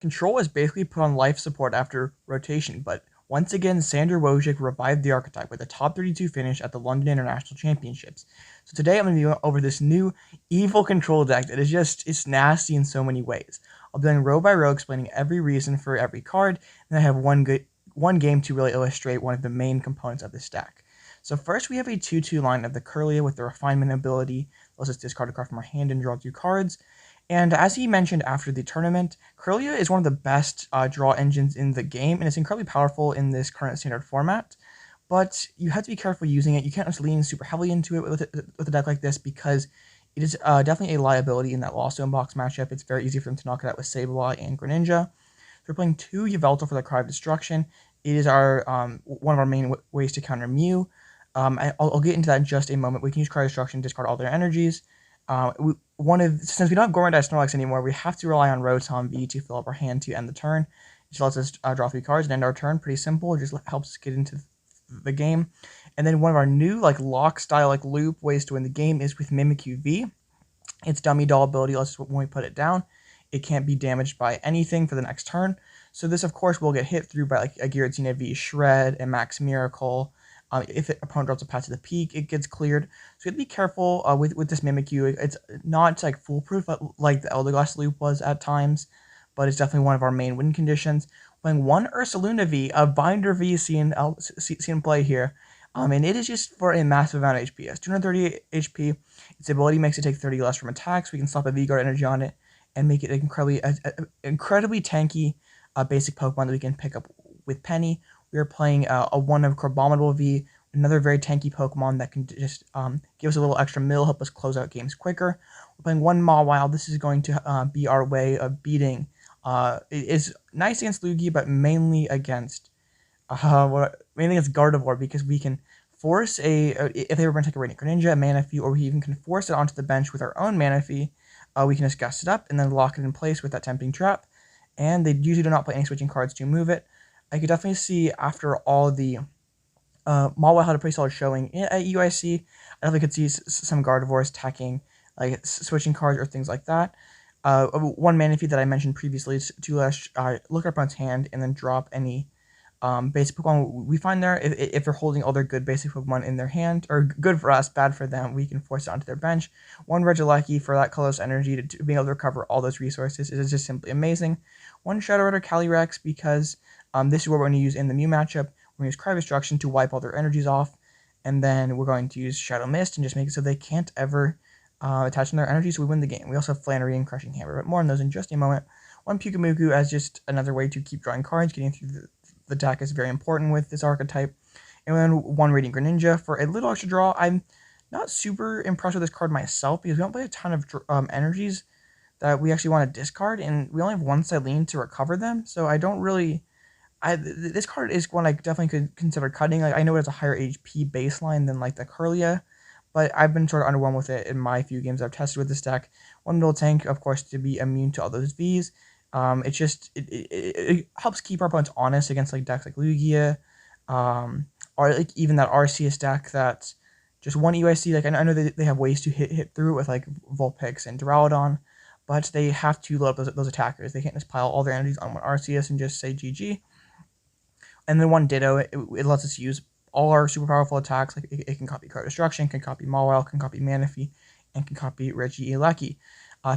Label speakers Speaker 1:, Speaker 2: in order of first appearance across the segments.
Speaker 1: Control is basically put on life support after rotation, but once again, Sander Wojcik revived the archetype with a top 32 finish at the London International Championships. So today I'm going to be going over this new evil control deck that is it's nasty in so many ways. I'll be going row by row explaining every reason for every card, and I have one game to really illustrate one of the main components of this deck. So first we have a 2-2 line of the Kirlia with the refinement ability. Let's just discard a card from our hand and draw 2 cards. And as he mentioned after the tournament, Kirlia is one of the best draw engines in the game, and it's incredibly powerful in this current standard format. But you have to be careful using it. You can't just lean super heavily into it with a deck like this, because it is definitely a liability in that Lost Zone box matchup. It's very easy for them to knock it out with Sableye and Greninja. So we're playing 2 Yveltal for the Cry of Destruction. It is our one of our main ways to counter Mew. I'll get into that in just a moment. We can use Cry of Destruction, discard all their energies. Since we don't have Gourmet Snorlax anymore, we have to rely on Rotom V to fill up our hand to end the turn. It just lets us draw 3 cards and end our turn. Pretty simple. It just helps us get into the game. And then one of our new lock style loop ways to win the game is with Mimikyu V. Its dummy doll ability lets us, when we put it down, it can't be damaged by anything for the next turn. So this, of course, will get hit through by a Giratina V Shred and Max Miracle. If the opponent drops a Path to the Peak, it gets cleared. So you have to be careful with this Mimikyu. It's not foolproof like the Elderglass loop was at times, but it's definitely one of our main win conditions. Playing 1 Ursaluna V, a Binder V seen play here. And it is just for a massive amount of HP. It has 230 HP. Its ability makes it take 30 less from attacks. We can slap a V-Guard energy on it and make it incredibly tanky basic Pokemon that we can pick up with Penny. We are playing a 1 of Crabominable V, another very tanky Pokemon that can just give us a little extra mill, help us close out games quicker. We're playing 1 Mawile. This is going to be our way of beating. It is nice against Lugia, but mainly against Gardevoir, because we can force if they were going to take a Radiant Greninja, a Manaphy, or we even can force it onto the bench with our own Manaphy. We can just gust it up and then lock it in place with that tempting trap. And they usually do not play any switching cards to move it. I could definitely see after all the Mawile had a pretty solid showing at UIC. I definitely could see some Gardevoirs attacking switching cards or things like that. One Manaphy that I mentioned previously is to look at our opponent's hand and then drop any basic Pokemon we find there. If they're holding all their good basic Pokemon in their hand, or good for us, bad for them, we can force it onto their bench. 1 Regieleki for that colorless energy to be able to recover all those resources is just simply amazing. 1 Shadow Rider Calyrex, because this is what we're going to use in the Mew matchup. We're going to use Cry of Destruction to wipe all their energies off, and then we're going to use Shadow Mist and just make it so they can't ever attach on their energies, so we win the game. We also have Flannery and Crushing Hammer, but more on those in just a moment. 1 Pyukumuku as just another way to keep drawing cards. Getting through the deck is very important with this archetype. And then 1 Radiant Greninja for a little extra draw. I'm not super impressed with this card myself, because we don't play a ton of energies that we actually want to discard, and we only have 1 Cyllene to recover them, so I don't really... this card is one I definitely could consider cutting. I know it has a higher HP baseline than the Kirlia, but I've been sort of underwhelmed with it in my few games I've tested with this deck. 1 Miltank, of course, to be immune to all those Vs. It helps keep our opponents honest against decks like Lugia, or even that Arceus deck that's just 1 UIC. I know they have ways to hit through it with Vulpix and Duraludon, but they have to load up those attackers. They can't just pile all their energies on 1 Arceus and just say GG. And then 1 Ditto, it lets us use all our super powerful attacks. It can copy Cry of Destruction, can copy Mawile, can copy Manaphy, and can copy Regieleki.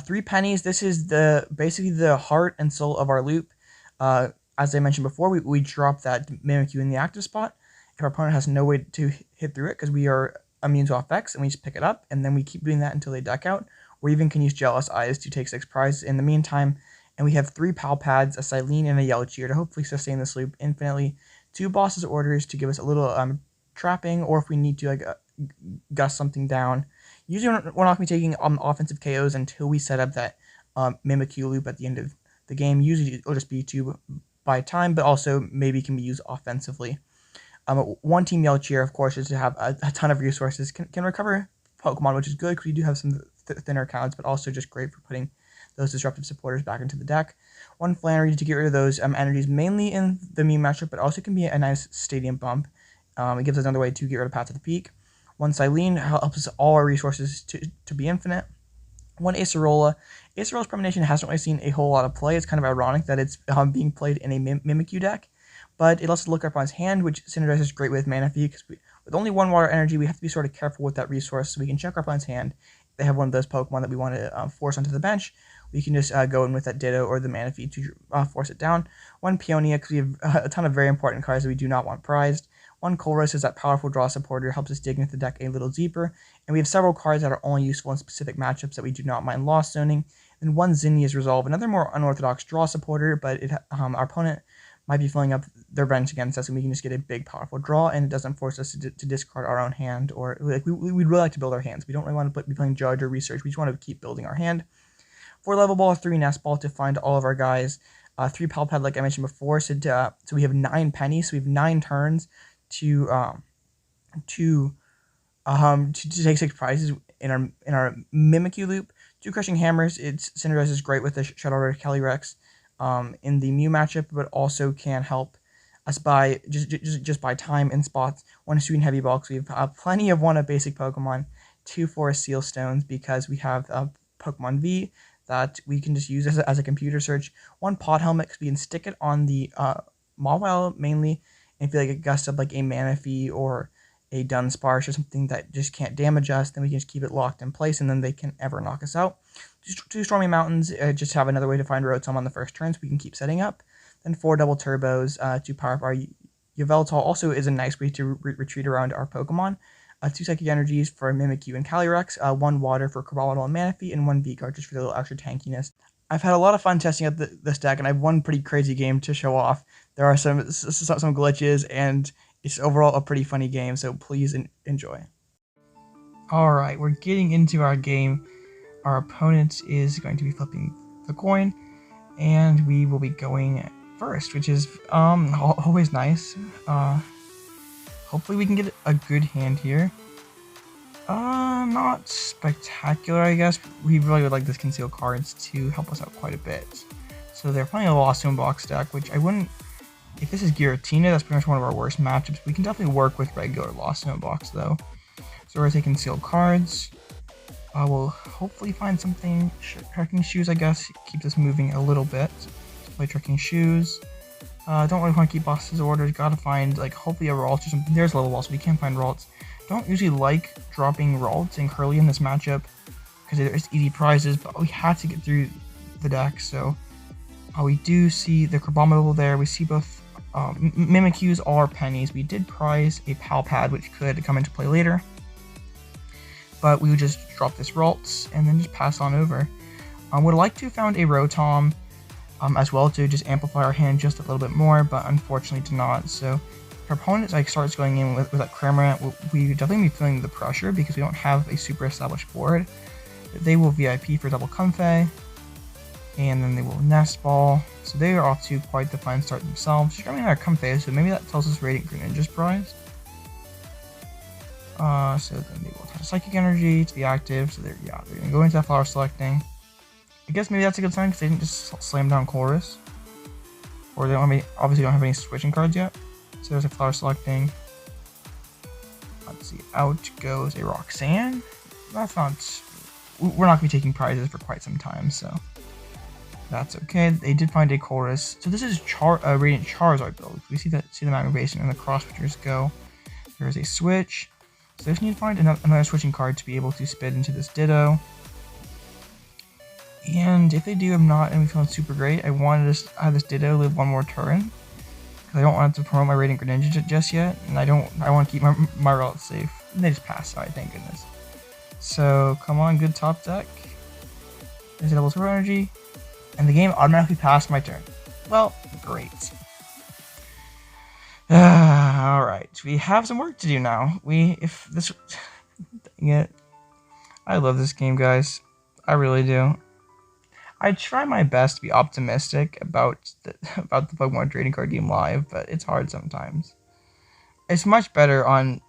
Speaker 1: 3 pennies. This is basically the heart and soul of our loop. As I mentioned before, we drop that Mimikyu in the active spot. If our opponent has no way to hit through it because we are immune to effects, and we just pick it up, and then we keep doing that until they deck out. Or even can use Jealous Eyes to take 6 prizes in the meantime. And we have 3 Pal Pads, a Cyllene, and a Yellow Cheer to hopefully sustain this loop infinitely. 2 Boss's Orders to give us a little trapping, or if we need to gust something down. Usually we're not going to be taking offensive KOs until we set up that Mimikyu loop at the end of the game. Usually it'll just be to buy time, but also maybe can be used offensively. 1 Team Yellow Cheer, of course, is to have a ton of resources. Can recover Pokemon, which is good because we do have some thinner accounts, but also just great for putting those disruptive supporters back into the deck. 1 Flannery to get rid of those energies, mainly in the Mew matchup, but also can be a nice stadium bump. It gives us another way to get rid of Path to the Peak. 1 Cyllene helps us all our resources to be infinite. One Acerola. Acerola's Premonition hasn't really seen a whole lot of play. It's kind of ironic that it's being played in a Mimikyu deck, but it lets us look up on his hand, which synergizes great with Manaphy, because with only one water energy, we have to be sort of careful with that resource, so we can check our opponent's hand. If they have one of those Pokemon that we want to force onto the bench, we can just go in with that Ditto or the Manaphy to force it down. One Peonia, because we have a ton of very important cards that we do not want prized. One Colress is that powerful draw supporter, helps us dig into the deck a little deeper. And we have several cards that are only useful in specific matchups that we do not mind lost zoning. And one Zinnia's Resolve, another more unorthodox draw supporter, but our opponent might be filling up their bench against us, and we can just get a big powerful draw, and it doesn't force us to discard our own hand, or like we'd really like to build our hands. We don't really want to be playing Judge or Research. We just want to keep building our hand. 4 Level Ball, 3 Nest Ball to find all of our guys. 3 Pal Pad, like I mentioned before. So we have 9 pennies. So we have 9 turns to take 6 prizes in our Mimikyu loop. 2 Crushing Hammers. It synergizes great with the Shadow Rider Calyrex in the Mew matchup, but also can help us by just by time and spots. 1 Sweet Heavy Ball, because we have plenty of 1 of basic Pokemon. 2 Forest Seal Stones, because we have Pokemon V that we can just use as a computer search. 1 Pot Helmet, because we can stick it on the Mawile mainly, and if you like a gust of like a Manaphy or a Dunsparce or something that just can't damage us, then we can just keep it locked in place, and then they can ever knock us out. 2 Stormy Mountains, just have another way to find Rotom on the first turn, so we can keep setting up. Then 4 Double Turbos to power up our Yveltal. Also is a nice way to retreat around our Pokemon. 2 Psychic Energies for Mimikyu and Calyrex, 1 Water for Crabominable and Manaphy, and 1 V-Guard just for the little extra tankiness. I've had a lot of fun testing out this deck, and I have one pretty crazy game to show off. There are some glitches, and it's overall a pretty funny game, so please enjoy. Alright, we're getting into our game. Our opponent is going to be flipping the coin, and we will be going first, which is always nice. Hopefully we can get a good hand here. Not spectacular, I guess. We really would like this conceal cards to help us out quite a bit. So they're playing a Lost Zone box deck, which I wouldn't... If this is Giratina, that's pretty much one of our worst matchups. We can definitely work with regular Lost Zone box, though. So we're taking sealed cards. We'll hopefully find something. Trekking Shoes, I guess, keeps us moving a little bit. So play Trekking Shoes. Don't really want to keep Boss's orders. Gotta find, like, hopefully a Ralts or something. There's Level Ball, so we can't find Ralts. Don't usually like dropping Ralts and Kirlia in this matchup, because there's easy prizes, but we had to get through the deck, so... we do see the Crabominable there. We see both Mimikyus are pennies. We did prize a Pal Pad, which could come into play later, but we would just drop this Ralts and then just pass on over. Would like to have found a Rotom as well to just amplify our hand just a little bit more, but unfortunately did not. So if our opponent starts going in with that Cramorant, we would definitely be feeling the pressure because we don't have a super established board. They will VIP for double Comfey, and then they will Nest Ball. So they are off to quite the fine start themselves. Just grabbing our Comfey, so maybe that tells us Radiant Greninja's prize. So then they will attach Psychic Energy to the active. So they're going to go into that Flower Selecting. I guess maybe that's a good sign because they didn't just slam down Colress. Or they obviously don't have any switching cards yet. So there's a Flower Selecting. Let's see, out goes a Roxanne. That's not... We're not going to be taking prizes for quite some time, so... That's okay. They did find a Colress. So this is Radiant Charizard build. We see the Magma Basin and the Cross Switchers go. There is a switch. So they just need to find another switching card to be able to spit into this Ditto. And if they do, I'm not going to be feeling super great. I wanted to have this Ditto live one more turn, because I don't want to promote my Radiant Greninja just yet, and I want to keep my Ralts safe. And they just passed out, thank goodness. So come on, good top deck. There's a double Super Energy, and the game automatically passed my turn. Well, great. Alright, we have some work to do now. Dang it. I love this game, guys. I really do. I try my best to be optimistic about the Pokemon trading card game live, but it's hard sometimes. It's much better on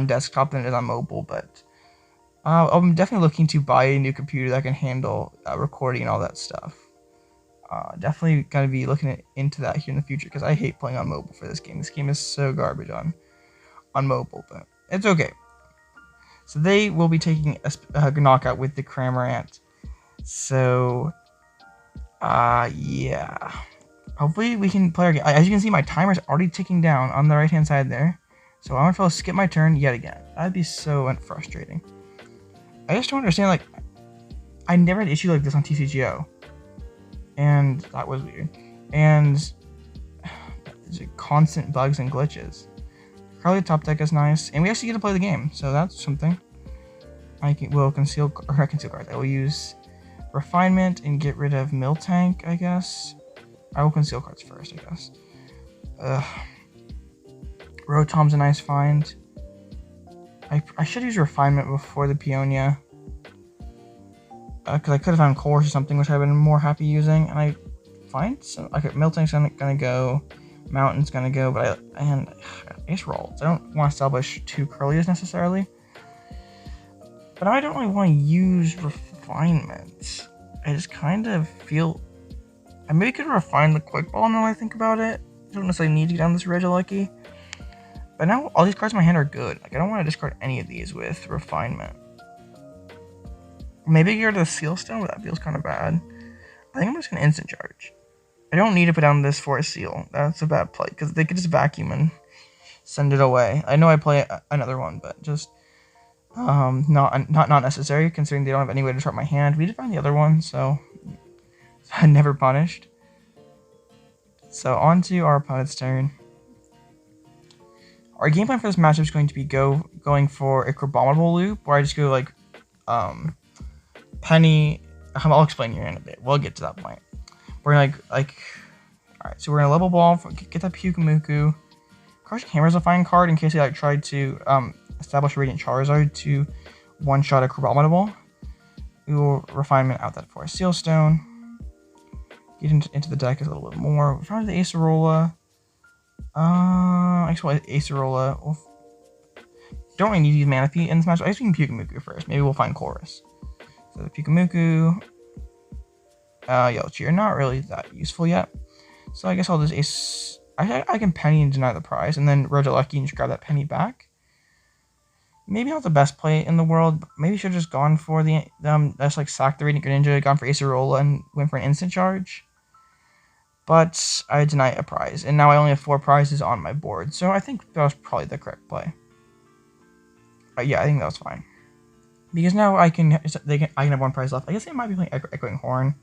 Speaker 1: desktop than it is on mobile, but I'm definitely looking to buy a new computer that can handle recording and all that stuff. Definitely gonna be looking into that here in the future, because I hate playing on mobile for this game. This game is so garbage on mobile, but it's okay. So they will be taking a knockout with the Cramorant. So, yeah. Hopefully we can play our game. As you can see, my timer's already ticking down on the right-hand side there. So I'm gonna skip my turn yet again. That'd be so frustrating. I just don't understand, like, I never had an issue like this on TCGO. And that was weird. And there's constant bugs and glitches. Kirlia top deck is nice. And we actually get to play the game, so that's something. Will conceal cards. I will use Refinement and get rid of Miltank, I guess. I will conceal cards first, I guess. Rotom's a nice find. I should use Refinement before the Peonia. Because I could have found Colress or something, which I've been more happy using. And I find some. Okay, Miltank's gonna go. Mountain's gonna go, but I guess Ralts. I don't want to establish 2 Kirlias necessarily. But I don't really want to use Refinement. I just kind of feel I maybe could refine the Quick Ball now that I think about it. I don't necessarily need to get down this Regieleki. But now all these cards in my hand are good. Like, I don't want to discard any of these with Refinement. Maybe get rid of the Seal Stone, but that feels kind of bad. I think I'm just going to Instant Charge. I don't need to put down this for a Seal. That's a bad play, because they could just vacuum and send it away. I know I play another one, but just not necessary, considering they don't have any way to trap my hand. We did find the other one, so I never punished. So on to our opponent's turn. Our game plan for this matchup is going to be going for a Crabominable loop, where I just go like Penny. I'll explain here in a bit. We'll get to that point. We're gonna alright, so we're gonna Level Ball, get that Pyukumuku. Crushing Hammer is a fine card in case they tried to establish a Radiant Charizard to one-shot a Crabominable. We will Refinement out that for a Seal Stone. Get into the deck a little bit more. We found the Acerola. I guess we'll Acerola. Don't really need to use Manaphy in this match. I guess we can Pyukumuku first. Maybe we'll find Colress. So the Pyukumuku. Yellow Cheer, not really that useful yet. So I guess I'll just Ace. I can Penny and deny the prize, and then Regieleki and just grab that Penny back. Maybe not the best play in the world. But maybe should have just gone for the that's like sack the Radiant Greninja, gone for Acerola, and went for an Instant Charge. But I deny a prize, and now I only have 4 prizes on my board. So I think that was probably the correct play. Yeah, I think that was fine. Because now I can have 1 prize left. I guess they might be playing Echoing Horn.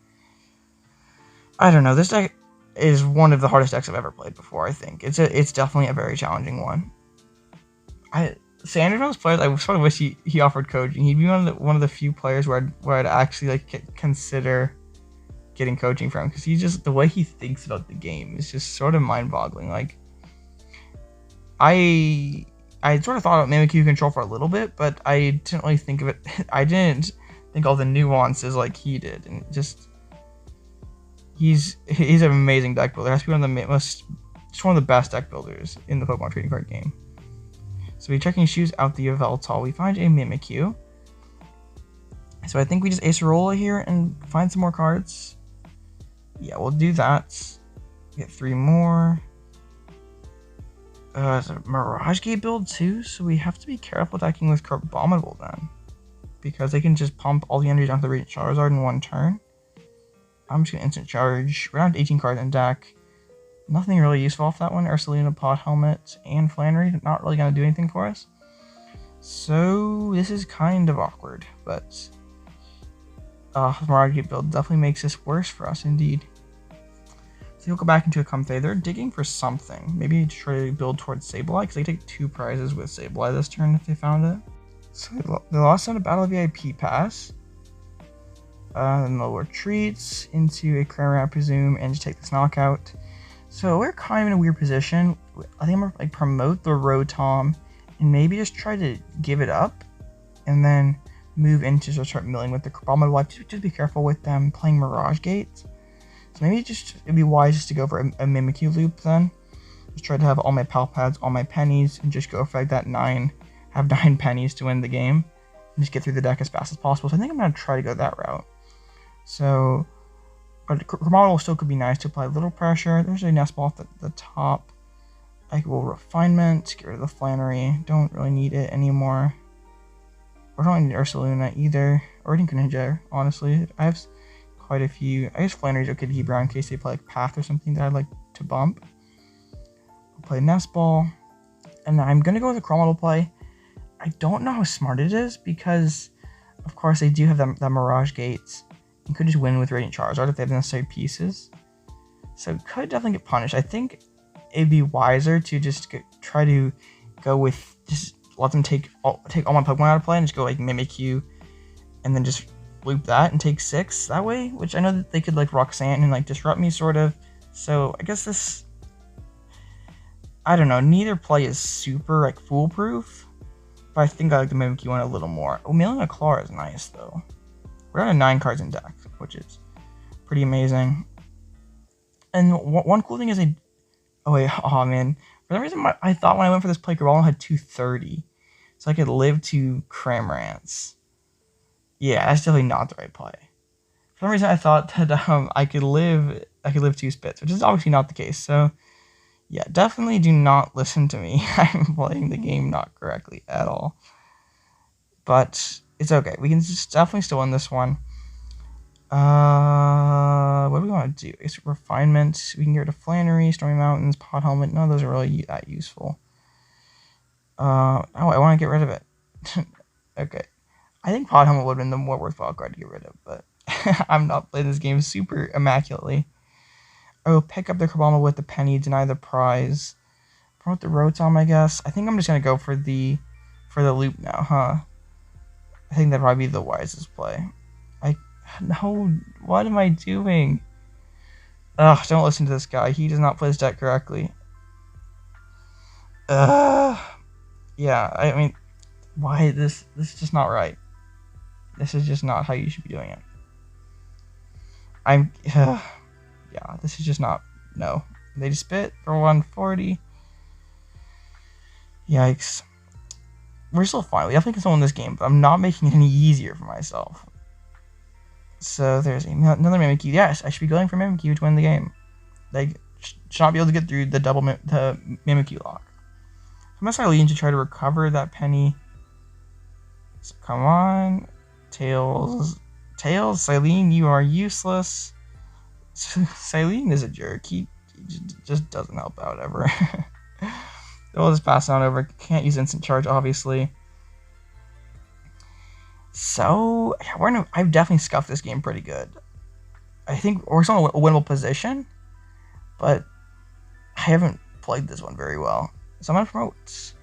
Speaker 1: I don't know. This deck is one of the hardest decks I've ever played before. I think it's definitely a very challenging one. Sanders, one of those players, I sort of wish he offered coaching. He'd be one of the few players where I'd actually like consider getting coaching from, because the way he thinks about the game is just sort of mind-boggling. Like, I sort of thought about Mimikyu control for a little bit, but I didn't really think of it. I didn't think all the nuances like he did, and just he's an amazing deck builder. Has to be one of the best deck builders in the Pokemon trading card game. So we Trekking Shoes out the Yveltal. We find a Mimikyu. So I think we just Acerola here and find some more cards. Yeah, we'll do that. Get 3 more. It's a Mirage Gate build too, so we have to be careful attacking with Crabominable then, because they can just pump all the energies onto the Radiant Charizard in 1 turn. I'm just gonna Instant Charge. We're down to 18 cards in deck. Nothing really useful off that one. Ursaluna, Pot Helmet, and Flannery. Not really gonna do anything for us. So this is kind of awkward, but Mirage Gate build definitely makes this worse for us indeed. So we'll go back into a Comfey. They're digging for something. Maybe try to build towards Sableye, because they take 2 prizes with Sableye this turn if they found it. So they lost out a Battle VIP pass. Then they'll retreat into a Crabominable, I presume, and just take this knockout. So we're kind of in a weird position. I think I'm gonna promote the Rotom and maybe just try to give it up, and then move into start milling with the Crabominable. Just be careful with them playing Mirage Gate. So maybe it'd be wise just to go for a Mimikyu loop then. Just try to have all my Pal Pads, all my pennies, and just go for like that 9, have 9 pennies to win the game, and just get through the deck as fast as possible. So I think I'm gonna try to go that route. So, but Crabominable still could be nice to apply a little pressure. There's a Nest Ball at the top. I will Refinement, get rid of the Flannery. Don't really need it anymore. I don't need Ursaluna either, or Radiant Greninja, honestly. I have quite a few. I guess Flannery's okay to keep around in case they play like Path or something that I'd like to bump. I'll play Nest Ball. And I'm going to go with a Crabominable play. I don't know how smart it is because, of course, they do have that Mirage Gates. You could just win with Radiant Charizard if they have the necessary pieces. So it could definitely get punished. I think it'd be wiser to just try to go with, just let them take all my Pokemon out of play and just go like Mimikyu and then just loop that and take 6 that way, which I know that they could like Roxanne and like disrupt me sort of. So I guess this, I don't know, neither play is super like foolproof, but I think I like the Mimikyu one a little more. Oh, Miltank ASR is nice though. We're down to 9 cards in deck, which is pretty amazing. And one cool thing is oh man, for some reason I thought when I went for this play, Crabominable had 230, so I could live to Cramorants. Yeah, that's definitely not the right play. For some reason I thought that I could live 2 spits, which is obviously not the case. So yeah, definitely do not listen to me. I'm playing the game not correctly at all. But it's okay. We can just definitely still win this one. What do we want to do? It's Refinement. We can get rid of Flannery, Stormy Mountains, Pot Helmet. None of those are really that useful. Oh, I want to get rid of it. Okay. I think Pot Helmet would have been the more worthwhile card to get rid of, but I'm not playing this game super immaculately. I will pick up the Crabominable with the Penny, deny the prize. Promote the Rotom, I guess. I think I'm just gonna go for the loop now, huh? I think that'd probably be the wisest play. No, what am I doing? Ugh, don't listen to this guy. He does not play his deck correctly. Yeah, I mean, why this is just not right. This is just not how you should be doing it. Yeah, this is just not, no. They just spit for 140. Yikes. We're still fine. We definitely can still win this game, but I'm not making it any easier for myself. So there's another Mimikyu. Yes, I should be going for Mimikyu to win the game. They should not be able to get through the the Mimikyu lock. I'm going to Cyllene to try to recover that Penny. So come on. Tails, Cyllene, you are useless. Cyllene is a jerk. He just doesn't help out ever. We'll just pass on over. Can't use Instant Charge, obviously. So, yeah, I've definitely scuffed this game pretty good. I think we're still in a winnable position, but I haven't played this one very well. So I'm going to promote.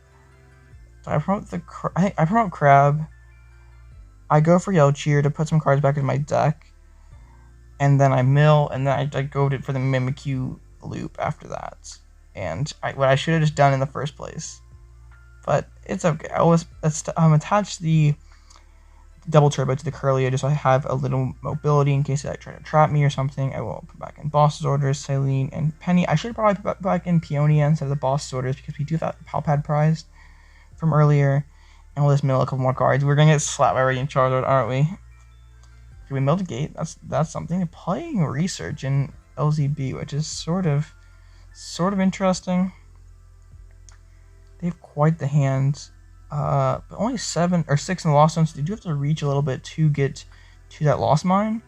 Speaker 1: I promote Crab. I go for Yell Cheer to put some cards back in my deck. And then I mill, and then I go for the Mimikyu loop after that. And what I should have just done in the first place. But it's okay. I attach the double turbo to the Kirlia just so I have a little mobility in case they try to trap me or something. I will put back in Boss's Orders, Cyllene, and Penny. I should probably put back in Peonia instead of the Boss's Orders because we do have that Pal Pad prize from earlier. And we'll just mill a couple more cards. We're gonna get slapped by Radiant Charizard, aren't we? Can we mill the gate? That's something. They're playing Research in LZB, which is sort of interesting. They have quite the hand. But only 7 or 6 in the Lost Zone, so they do have to reach a little bit to get to that Lost Mine.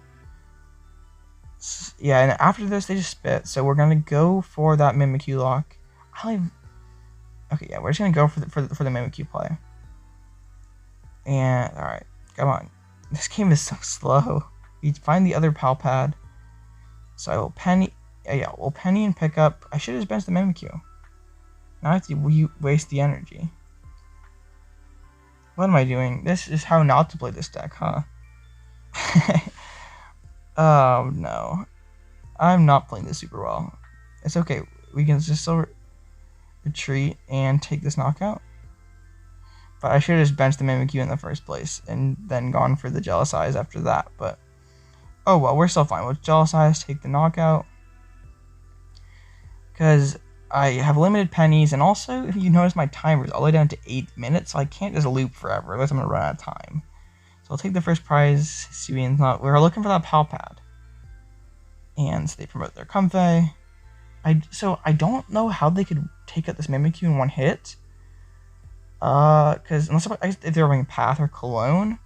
Speaker 1: Yeah, and after this, they just spit. So we're gonna go for that Mimikyu lock. Okay, yeah, we're just gonna go for the Mimikyu play. And all right, come on. This game is so slow. We find the other Pal Pad. So I will Penny. Yeah, we'll Penny and pick up. I should have just benched the Mimikyu. Now I have to waste the energy. What am I doing? This is how not to play this deck, huh? Oh no. I'm not playing this super well. It's okay. We can just still retreat and take this knockout. But I should have just benched the Mimikyu in the first place and then gone for the Jealous Eyes after that. But oh well, we're still fine. With Jealous Eyes, take the knockout. Because I have limited pennies, and also, if you notice, my timer is all the way down to 8 minutes, so I can't just loop forever, unless I'm going to run out of time. So I'll take the first prize. We're looking for that Pal Pad. And so they promote their Comfey. So I don't know how they could take out this Mimikyu in one hit. Because if they're running Path or Cologne,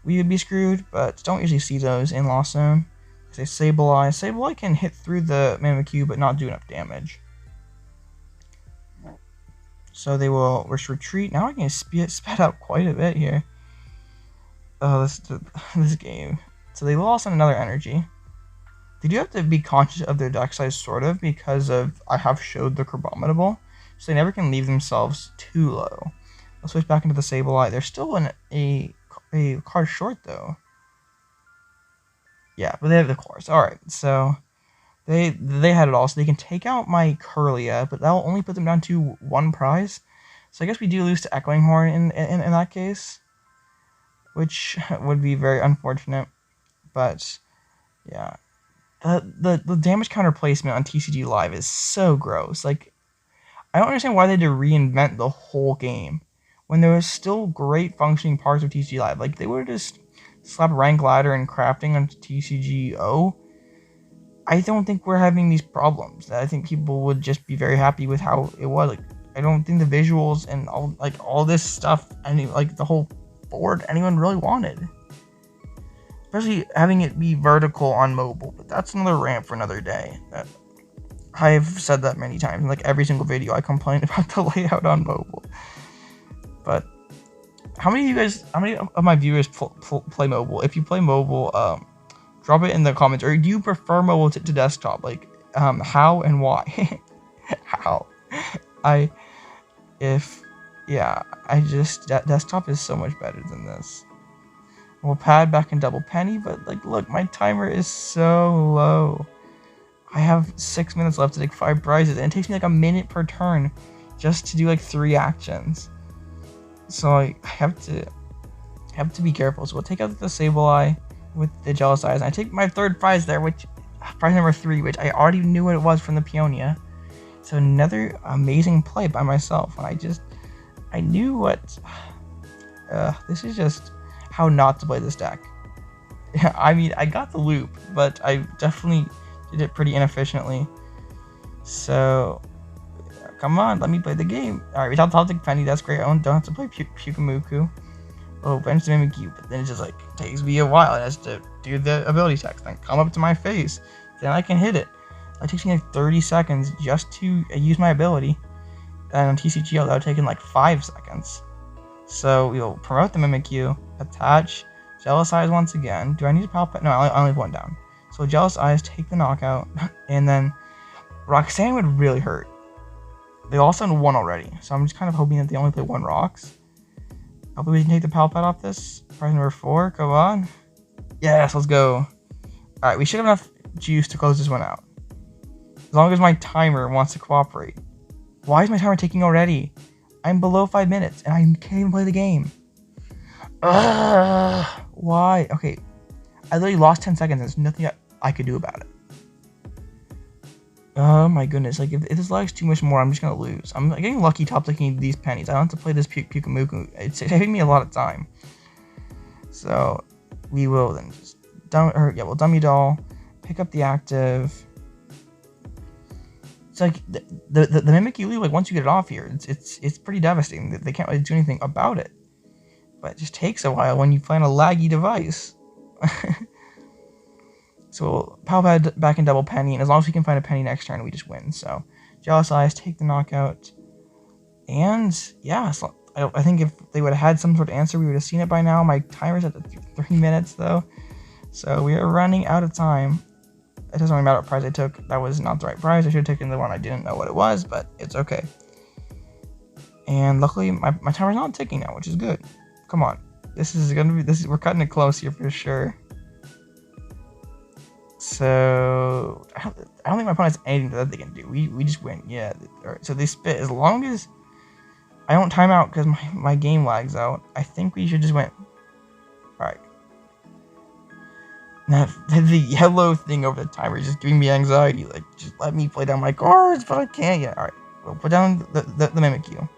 Speaker 1: we would be screwed, but don't usually see those in Lost Zone. Say Sableye. Sableye can hit through the Mimikyu, but not do enough damage. So they will retreat. Now I can sped up quite a bit here. Oh, this game. So they lost on another energy. They do have to be conscious of their deck size, sort of, because of I have showed the Crabominable, so they never can leave themselves too low. Let's switch back into the Sableye. They're still in a card short, though. Yeah, but they have the course. Alright, so they had it all. So they can take out my Kirlia, but that'll only put them down to 1 prize. So I guess we do lose to Echoing Horn in that case, which would be very unfortunate. But yeah, the damage counter placement on TCG Live is so gross. Like, I don't understand why they had to reinvent the whole game when there was still great functioning parts of TCG Live. Like, they would have just slapped Rank Ladder and crafting on TCG-O. I don't think we're having these problems. I think people would just be very happy with how it was. Like, I don't think the visuals and all this stuff, and like the whole board, anyone really wanted. Especially having it be vertical on mobile, but that's another rant for another day. I've said that many times. In like every single video, I complain about the layout on mobile. But how many of my viewers play mobile? If you play mobile, drop it in the comments. Or do you prefer mobile to desktop? Like, how and why? How? Desktop is so much better than this. We'll pad back in double penny, but like, look, my timer is so low. I have 6 minutes left to take 5 prizes, and it takes me like a minute per turn just to do like 3 actions. So I have to be careful. So we'll take out the Sableye with the Jealous Eyes, and I take my 3rd prize there, which prize number 3, which I already knew what it was from the Peonia. So another amazing play by myself, and I knew what. This is just how not to play this deck. I mean, I got the loop, but I definitely did it pretty inefficiently. So, come on, let me play the game. Alright, without Toxic Penny, that's great. I don't have to play Pyukumuku. Oh, bench the Mimikyu, but then it just like takes me a while. It has to do the ability text, then come up to my face, then I can hit it. It takes me like 30 seconds just to use my ability. And on TCGL, that would take in like 5 seconds. So we'll promote the Mimikyu, attach, Jealous Eyes once again. Do I need a Pal Pad? No, I only have 1 down. So Jealous Eyes, take the knockout, and then Roxanne would really hurt. They lost on 1 already, so I'm just kind of hoping that they only play 1 Rocks. Hopefully we can take the Pal Pad off this. Prize number 4, come on. Yes, let's go. Alright, we should have enough juice to close this one out. As long as my timer wants to cooperate. Why is my timer taking already? I'm below 5 minutes, and I can't even play the game. Why? Okay, I literally lost 10 seconds. There's nothing I could do about it. Oh my goodness, like if this lags too much more, I'm just gonna lose. I'm getting lucky top taking these pennies. I don't have to play this Pyukumuku. It's saving me a lot of time. So we will then just we'll dummy doll, pick up the active. It's like the Mimikyu, like once you get it off here, it's pretty devastating. They can't really do anything about it. But it just takes a while when you play on a laggy device. So we'll Pal Pad back in double penny, and as long as we can find a penny next turn, we just win. So Jealous Eyes, take the knockout. And yeah, so I think if they would have had some sort of answer, we would have seen it by now. My timer's at 3 minutes though. So we are running out of time. It doesn't really matter what prize I took. That was not the right prize. I should have taken the one I didn't know what it was, but it's okay. And luckily my timer's not ticking now, which is good. Come on. We're cutting it close here for sure. So I don't think my opponent has anything that they can do. We just win. Yeah. Alright, so they spit. As long as I don't time out because my game lags out, I think we should just win. Alright. Now the yellow thing over the timer is just giving me anxiety. Like, just let me play down my cards, but I can't yet. Alright. We'll put down the Mimikyu.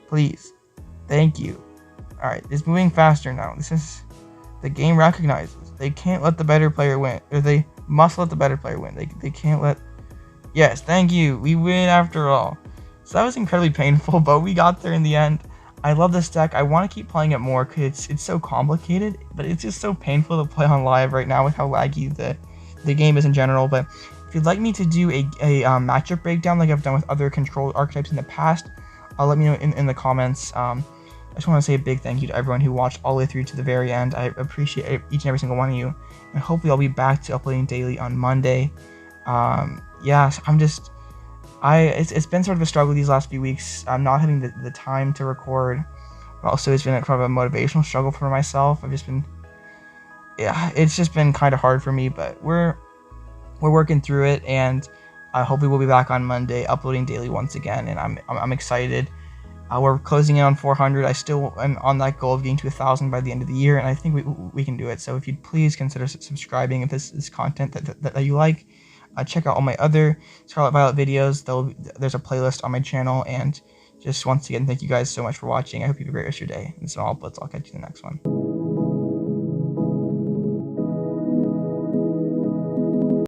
Speaker 1: Please. Thank you. Alright, it's moving faster now. This is the game recognizes. They can't let the better player win. Or they must let the better player win. They can't let... Yes, thank you. We win after all. So that was incredibly painful, but we got there in the end. I love this deck. I want to keep playing it more because it's so complicated, but it's just so painful to play on live right now with how laggy the the game is in general. But if you'd like me to do a matchup breakdown like I've done with other control archetypes in the past, let me know in the comments. I just want to say a big thank you to everyone who watched all the way through to the very end. I appreciate each and every single one of you, and hopefully I'll be back to uploading daily on Monday. Yeah, so it's been sort of a struggle these last few weeks. I'm not having the time to record. Also, it's been kind of a motivational struggle for myself. It's just been kind of hard for me, but we're working through it, and hopefully we'll be back on Monday uploading daily once again, and I'm excited. We're closing in on 400. I still am on that goal of getting to 1,000 by the end of the year, and I think we can do it. So if you'd please consider subscribing if this is content that you like. Check out all my other Scarlet Violet videos. There's a playlist on my channel, and just once again, thank you guys so much for watching. I hope you have a great rest of your day. This is all Blitz. I'll catch you in the next one.